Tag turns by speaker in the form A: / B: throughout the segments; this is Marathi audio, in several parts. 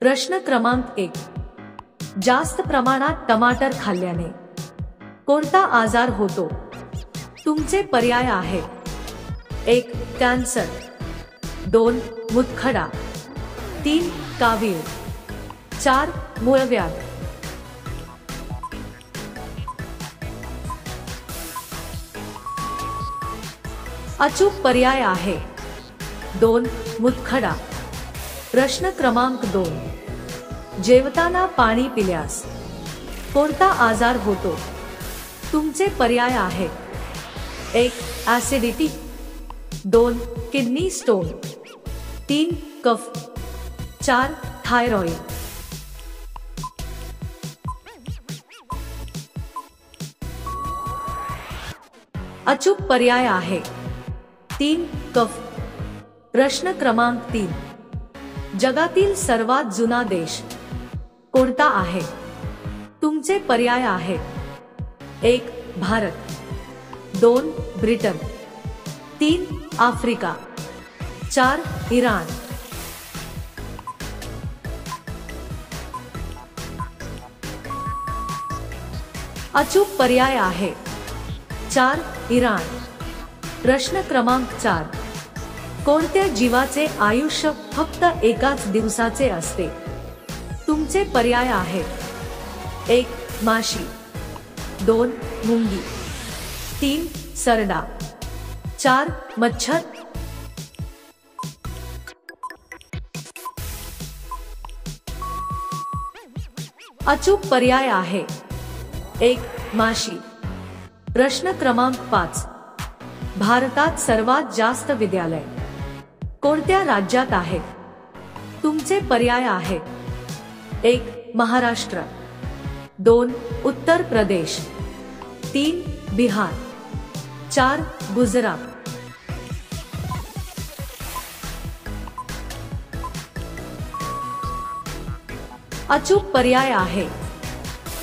A: प्रश्न क्रमांक 1. जास्त प्रमाणात टमाटर खाल्ल्याने कोणता आजार होतो? तुमचे पर्याय आहेत: 1. कॅन्सर, 2. मूतखडा, 3. कावीळ, 4. मूळव्याध. अचूक पर्याय आहे 2. मूतखडा. प्रश्न क्रमांक 2. जेवताना पाणी पिल्यास कोणता आजार होतो? तुमचे पर्याय आहेत: 1. ॲसिडिटी, 2. Kidney stone, 3. कफ, 4. थायरॉइड. अचूक पर्याय आहे 3. कफ. प्रश्न क्रमांक 3. जगातील सर्वात जुना देश कोणता आहे? तुमचे पर्याय आहेत: 1. भारत, 2. ब्रिटन, 3. आफ्रिका, 4. इराण. अचूक पर्याय आहे 4. इराण. प्रश्न क्रमांक 4. कोणत्या जीवाचे आयुष्य फक्त एकाच दिवसाचे असते? तुमचे पर्याय आहेत: 1. माशी, 2. मुंगी, 3. सरडा, 4. मच्छर. अचूक पर्याय आहे 1. माशी. प्रश्न क्रमांक 5. भारतात सर्वात जास्त विद्यालय कोणत्या राज्यात आहेत? तुमचे पर्याय आहेत: 1. महाराष्ट्र, 2. उत्तर प्रदेश, 3. बिहार, 4. गुजरात. अचूक पर्याय आहे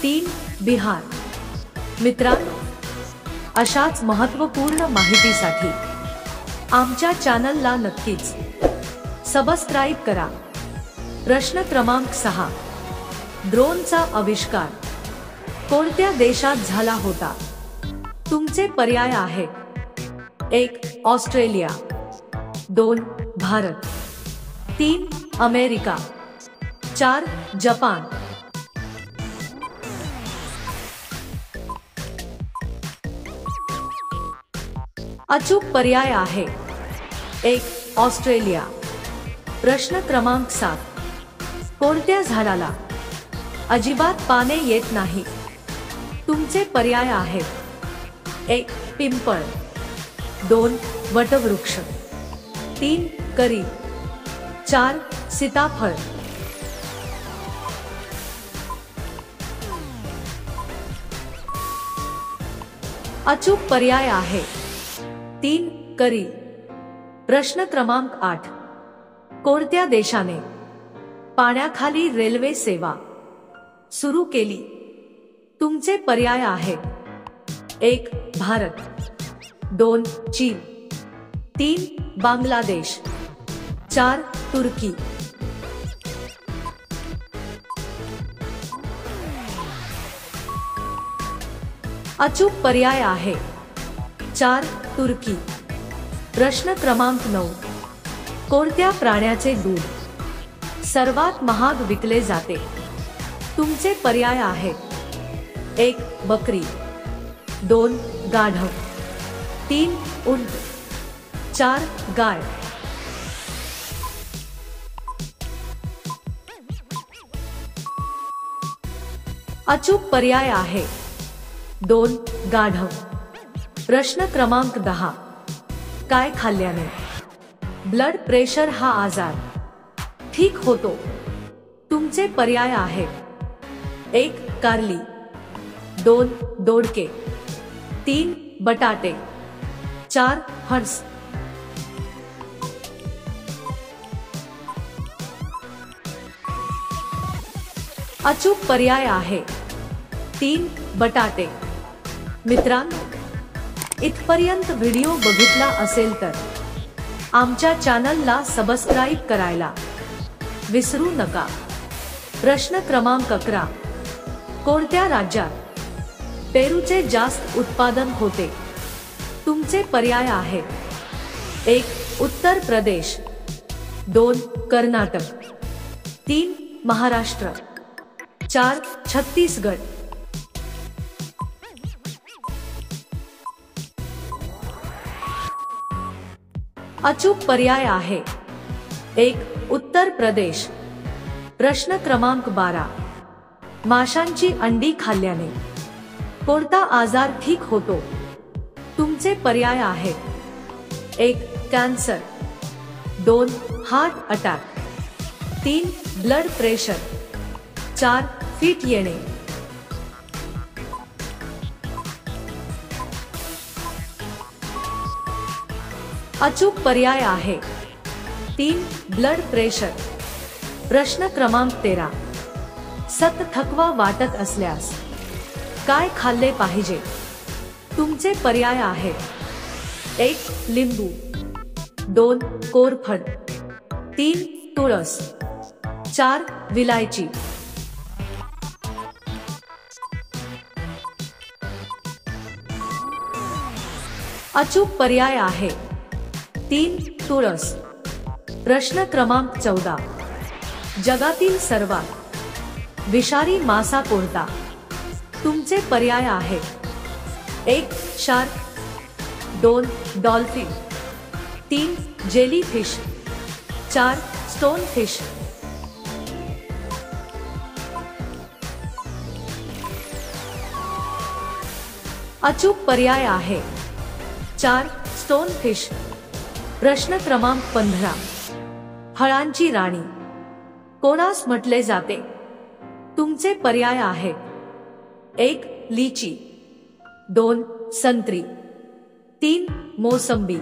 A: 3. बिहार. मित्रांनो, अशाच महत्त्वपूर्ण माहितीसाठी आमच्या चॅनलला नक्कीच सबस्क्राईब करा. प्रश्न क्रमांक 6. ड्रोनचा आविष्कार कोणत्या देशात झाला होता? तुमचे पर्याय आहेत: 1. ऑस्ट्रेलिया, 2. भारत, 3. अमेरिका, 4. जपान. अचूक पर्याय आहे 1. ऑस्ट्रेलिया. प्रश्न क्रमांक 7. कोणत्या झाडाला अजिबात पाने येत नाही? तुमचे पर्याय आहेत: 1. पिंपळ, 2. वटवृक्ष, 3. करी, 4. सीताफळ. अचूक पर्याय आहे 3. करी. प्रश्न क्रमांक 8. कोणत्या देशाने पाण्याखाली रेल्वे सेवा सुरू केली? तुमचे पर्याय आहेत: 1. भारत, 2. चीन, 3. बांगलादेश, 4. तुर्की. अचूक पर्याय आहे 4. तुर्की. प्रश्न क्रमांक 9. कोणत्या प्राण्याचे दूध सर्वात महाग विकले जाते? तुमचे पर्याय आहेत: 1. बकरी, 2. गाढव, 3. उंट, 4. गाय. अचूक पर्याय आहे 2. गाढव. प्रश्न क्रमांक 10. काय खाल्ल्याने ब्लड प्रेशर हा आजार ठीक होतो? तुमचे पर्याय आहेत: 1. कारली, 2. दोडके, 3. बटाटे, 4. फणस. अचूक पर्याय आहे 3. बटाटे. मित्रांनो, इथपर्यंत व्हिडिओ बघितला असेल तर आमच्या चॅनलला सबस्क्राईब करायला विसरू नका. प्रश्न क्रमांक 11. कोणत्या राज्यात पेरूचे जास्त उत्पादन होते? तुमचे पर्याय आहेत: 1. उत्तर प्रदेश, 2. कर्नाटक, 3. महाराष्ट्र, 4. छत्तीसगड. अचूक पर्याय आहे 1. उत्तर प्रदेश. प्रश्न क्रमांक 12. माशांची अंडी खाल्ल्याने कोणता आजार ठीक होतो? तुमचे पर्याय आहेत: 1. Cancer, 2. Heart attack, 3. Blood pressure, 4. Fit येणे. अचूक पर्याय आहे 3. Blood pressure. प्रश्न क्रमांक 13. सतत थकवा वाटत असल्यास काय खाल्ले पाहिजे? तुमचे पर्याय आहेत: 1. लिंबू, 2. कोरफड, 3. तुळस, 4. विलायची. अचूक पर्याय आहे 3. तुळस. प्रश्न क्रमांक 14. जगातील सर्वात विषारी मासा कोणता? तुमचे पर्याय आहेत: 1. शार्क, 2. डॉल्फिन, 3. जेलीफिश, 4. स्टोनफिश. अचूक पर्याय आहे 4. स्टोनफिश. प्रश्न क्रमांक 15. फळांची राणी कोणास म्हटले जाते? तुमचे पर्याय आहेत: 1. लिची, 2. संत्री, 3. मोसंबी,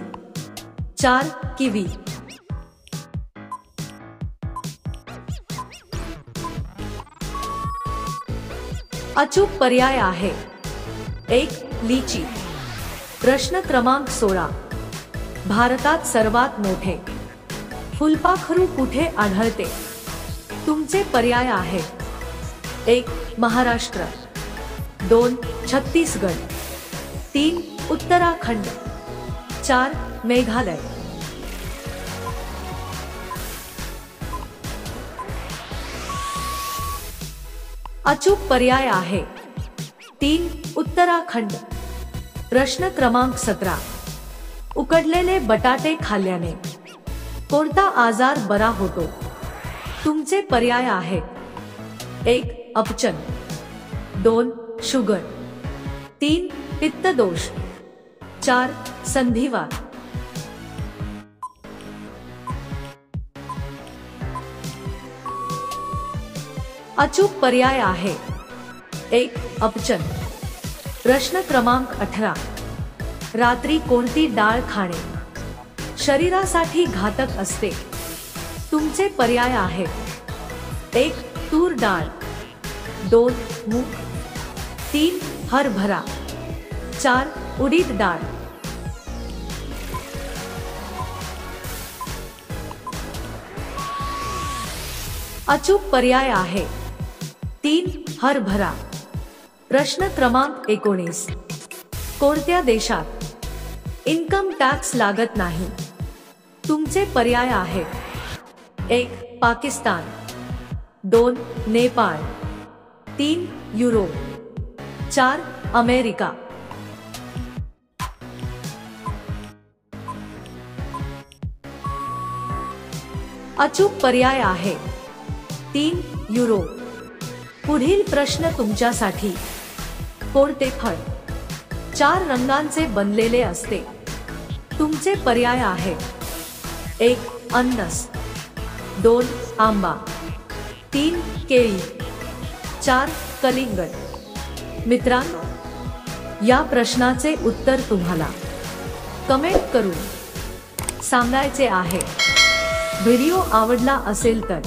A: 4. किवी. अचूक पर्याय आहे 1. लिची. प्रश्न क्रमांक 16. भारतात सर्वात मोठे फुलपाखरू कुठे आढळते? तुमचे पर्याय आहेत: 1. महाराष्ट्र, 2. छत्तीसगड, 3. उत्तराखंड, 4. मेघालय. अचूक पर्याय आहे 3. उत्तराखंड. प्रश्न क्रमांक 17. उकडलेले बटाटे खाल्ल्याने कोणता आजार बरा होतो? तुमचे पर्याय आहेत: 1. अपचन, 2. शुगर, 3. पित्तदोष, 4. संधिवात. अचूक पर्याय आहे 1. अपचन. प्रश्न क्रमांक 18. रात्री कोणती डाळ खाणे शरीरासाठी घातक असते? तुमचे पर्याय आहेत: 1. तूर डाळ, 2. मूग, 3. हरभरा, 4. उडीद डाळ. अचूक पर्याय आहे 3. हरभरा. प्रश्न क्रमांक 19. कोणत्या देशात इन्कम टॅक्स लागत नाही? तुमचे पर्याय आहेत: 1. पाकिस्तान, 2. नेपाळ, 3. युरोप, 4. अमेरिका. अचूक पर्याय आहे 3. युरोप. पुढील प्रश्न तुमच्यासाठी. कोणते फळ 4 रंगांचे बनलेले असते? तुमचे पर्याय आहेत: 1. अननस, 2. आंबा, 3. केळी, 4. कलिंगड. मित्रांनो, या प्रश्नाचे उत्तर तुम्हाला कमेंट करून सांगायचे आहे. व्हिडिओ आवडला असेल तर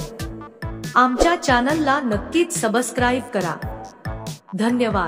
A: आमच्या चॅनलला नक्कीच सबस्क्राईब करा. धन्यवाद.